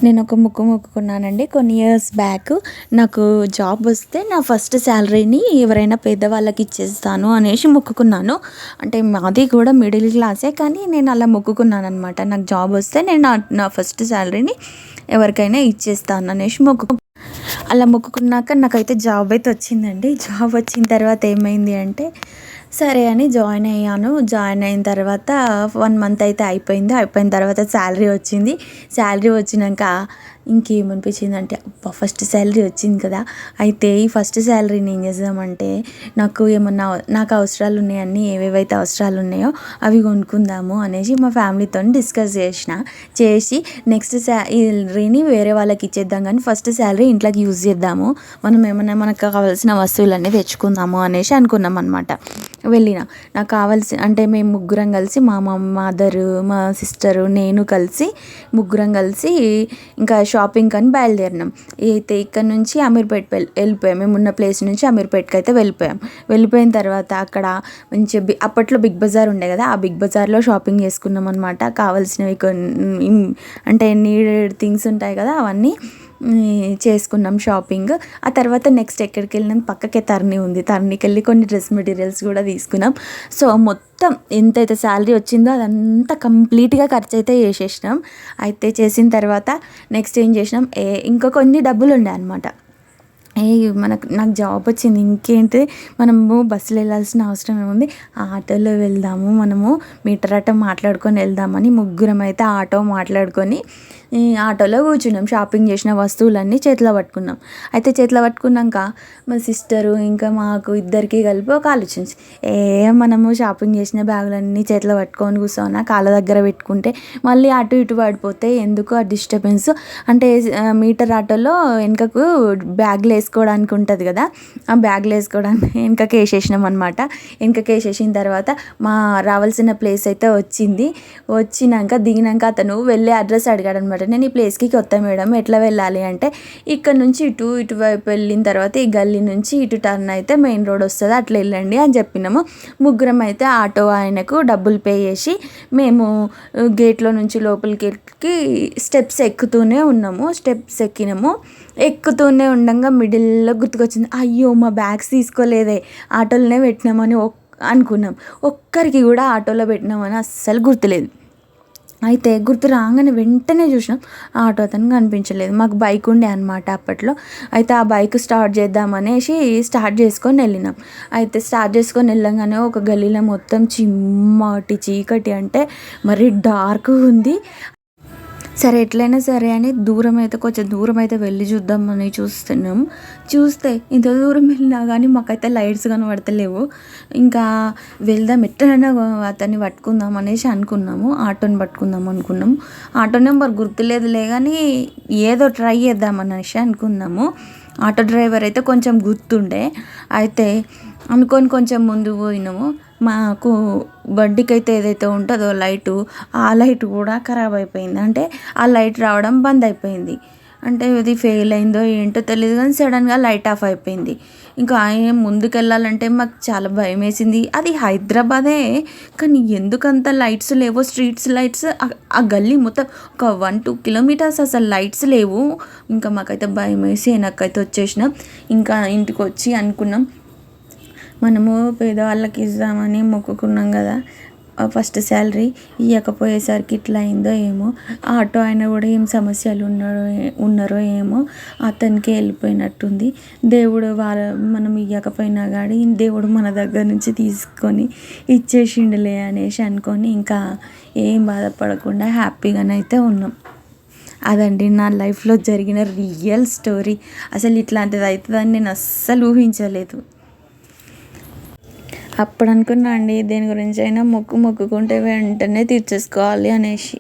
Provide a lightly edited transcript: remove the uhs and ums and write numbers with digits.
నేను ఒక మొక్కుకున్నానండి. కొన్ని ఇయర్స్ బ్యాక్ నాకు జాబ్ వస్తే నా ఫస్ట్ శాలరీని ఎవరైనా పేదవాళ్ళకి ఇచ్చేస్తాను అనేసి మొక్కుకున్నాను. అంటే మాది కూడా మిడిల్ క్లాసే, కానీ నేను అలా మొక్కుకున్నాను అనమాట. నాకు జాబ్ వస్తే నేను నా ఫస్ట్ శాలరీని ఎవరికైనా ఇచ్చేస్తాను అనేసి అలా మొక్కుకున్నాక నాకైతే జాబ్ అయితే వచ్చిందండి. జాబ్ వచ్చిన తర్వాత ఏమైంది అంటే, సరే అని జాయిన్ అయ్యాను. జాయిన్ అయిన తర్వాత 1 మంత్ అయితే అయిపోయింది. అయిపోయిన తర్వాత శాలరీ వచ్చింది. శాలరీ వచ్చినాక ఇంకేమనిపించిందంటే, అబ్బా! ఫస్ట్ శాలరీ వచ్చింది కదా! అయితే ఈ ఫస్ట్ శాలరీని ఏం చేద్దామంటే, నాకు అవసరాలు ఉన్నాయన్నీ, ఏవేవైతే అవసరాలు ఉన్నాయో అవి కొనుక్కుందాము అనేసి మా ఫ్యామిలీతో డిస్కస్ చేసి నెక్స్ట్ శాలరీని వేరే వాళ్ళకి ఇచ్చేద్దాం, కానీ ఫస్ట్ శాలరీ ఇంట్లోకి యూజ్ చేద్దాము, మనం ఏమైనా మనకు కావాల్సిన వస్తువులన్నీ తెచ్చుకుందాము అనేసి అనుకున్నాం అనమాట. నాకు కావాల్సి అంటే మేము ముగ్గురం కలిసి మా మదరు, మా సిస్టరు, నేను కలిసి ముగ్గురం కలిసి ఇంకా షాపింగ్ అని బయలుదేరినాం. అయితే ఇక్కడ నుంచి అమీర్పేట వెళ్ళిపోయాం. మేము ఉన్న ప్లేస్ నుంచి అమీర్పేటకి అయితే వెళ్ళిపోయిన తర్వాత అక్కడ మంచి అప్పట్లో బిగ్ బజార్ ఉండే కదా, ఆ బిగ్ బజార్లో షాపింగ్ చేసుకున్నాం అనమాట. కావాల్సినవి అంటే నీడెడ్ థింగ్స్ ఉంటాయి కదా, అవన్నీ చేసుకున్నాం షాపింగ్. ఆ తర్వాత నెక్స్ట్ ఎక్కడికి వెళ్ళినాం, పక్కకే తరణి ఉంది, తరణికి వెళ్ళి కొన్ని డ్రెస్ మెటీరియల్స్ కూడా తీసుకున్నాం. సో మొత్తం ఎంతైతే శాలరీ వచ్చిందో అదంతా కంప్లీట్గా ఖర్చు అయితే చేసేసినాం. అయితే చేసిన తర్వాత నెక్స్ట్ ఏం చేసినాం, ఇంకా కొన్ని డబ్బులు ఉండే అనమాట. నాకు జాబ్ వచ్చింది, ఇంకేంటి మనము బస్సులో వెళ్ళాల్సిన అవసరం ఏముంది, ఆటోలో వెళ్దాము, మనము మీటర్ ఆటో మాట్లాడుకొని వెళ్దామని ముగ్గురం అయితే ఆటో మాట్లాడుకొని ఆటోలో కూర్చున్నాం. షాపింగ్ చేసిన వస్తువులన్నీ చేతిలో పట్టుకున్నాం. అయితే చేతిలో పట్టుకున్నాక మా సిస్టరు ఇంకా మాకు ఇద్దరికి కలిపి ఒక ఆలోచన, మనము షాపింగ్ చేసిన బ్యాగులన్నీ చేతిలో పట్టుకొని కూర్చోనా, కాళ్ళ దగ్గర పెట్టుకుంటే మళ్ళీ అటు ఇటు పడిపోతే ఎందుకు ఆ డిస్టర్బెన్స్, అంటే మీటర్ ఆటోలో వెనుకకు బ్యాగ్లు వేసుకోవడానికి ఉంటుంది కదా, ఆ బ్యాగ్లు వేసుకోవడానికి వెనుకకి వేసేసినాం అనమాట. వెనుకకి వేసేసిన తర్వాత రావాల్సిన ప్లేస్ అయితే వచ్చినాక దిగినాక అతను వెళ్ళే అడ్రస్ అడిగాడు అనమాట. నేను ఈ ప్లేస్కి కొత్త మేడం, ఎట్లా వెళ్ళాలి అంటే, ఇక్కడ నుంచి ఇటువైపు వెళ్ళిన తర్వాత ఈ గల్లీ నుంచి ఇటు టర్న్ అయితే మెయిన్ రోడ్ వస్తుంది, అట్లా వెళ్ళండి అని చెప్పినాము. ముగ్గురం అయితే ఆటో ఆయనకు డబ్బులు పే చేసి మేము గేట్లో నుంచి లోపలికి స్టెప్స్ ఎక్కినాము. ఎక్కుతూనే ఉండగా మిడిల్లో గుర్తుకొచ్చింది, అయ్యో మా బ్యాగ్స్ తీసుకోలేదే, ఆటోలోనే పెట్టినామని అనుకున్నాం. ఒక్కరికి కూడా ఆటోలో పెట్టినామని అస్సలు గుర్తులేదు. అయితే గుర్తు రాగానే వెంటనే చూసినాం, ఆటో అతను కనిపించలేదు. మాకు బైక్ ఉండే అనమాట అప్పట్లో. అయితే ఆ బైక్ స్టార్ట్ చేద్దామనేసి స్టార్ట్ చేసుకొని వెళ్ళినాం. అయితే స్టార్ట్ చేసుకొని వెళ్ళంగానే ఒక గల్లీలో మొత్తం చీకటి, అంటే మరీ డార్క్గా ఉంది. సరే ఎట్లయినా సరే అని కొంచెం దూరం అయితే వెళ్ళి చూద్దామని చూస్తే ఇంత దూరం వెళ్ళినా కానీ మాకైతే లైట్స్ కనబడతలేవు. ఇంకా వెళ్దాం, ఎట్లైనా అతన్ని పట్టుకుందాం అనేసి ఆటోని పట్టుకుందాం అనుకున్నాము. ఆటో నెంబర్ గుర్తులేదులే కానీ ఏదో ట్రై చేద్దామనేసి అనుకున్నాము. ఆటో డ్రైవర్ అయితే కొంచెం గుర్తుండే. అయితే అనుకొని కొంచెం ముందు పోయినాము. మాకు బండికి అయితే ఏదైతే ఉంటుందో లైటు, ఆ లైట్ కూడా ఖరాబ్ అయిపోయింది. అంటే ఆ లైట్ రావడం బంద్ అయిపోయింది. అంటే ఇది ఫెయిల్ అయిందో ఏంటో తెలియదు, కానీ సడన్గా లైట్ ఆఫ్ అయిపోయింది. ఇంకా ఆయన ముందుకు వెళ్ళాలంటే మాకు చాలా భయం వేసింది. అది హైదరాబాదే, కానీ ఎందుకంత లైట్స్ లేవో, స్ట్రీట్స్ లైట్స్ ఆ గల్లీ మొత్తం ఒక 1-2 కిలోమీటర్స్ అసలు లైట్స్ లేవు. ఇంకా మాకైతే భయం వేసి వెనక్కైతే వచ్చేసినాం. ఇంకా ఇంటికి వచ్చి అనుకున్నాం, మనము పేదవాళ్ళకి ఇద్దామని మొక్కుకున్నాం కదా, ఫస్ట్ శాలరీ ఇవ్వకపోయేసరికి ఇట్లా అయిందో ఏమో, ఆటో ఆయన కూడా ఏం సమస్యలు ఉన్నారో ఏమో, అతనికి వెళ్ళిపోయినట్టుంది. దేవుడు మనం ఇవ్వకపోయినా కానీ దేవుడు మన దగ్గర నుంచి తీసుకొని ఇచ్చేసిండులే అనేసి అనుకొని ఇంకా ఏం బాధపడకుండా హ్యాపీగానైతే ఉన్నాం. అదండి నా లైఫ్లో జరిగిన రియల్ స్టోరీ. అసలు ఇట్లాంటిది అవుతుందని నేను అస్సలు ఊహించలేదు. అప్పుడు అనుకున్నా అండి, దేని గురించి అయినా మొక్కుకుంటే వెంటనే తీర్చేసుకోవాలి అనేసి.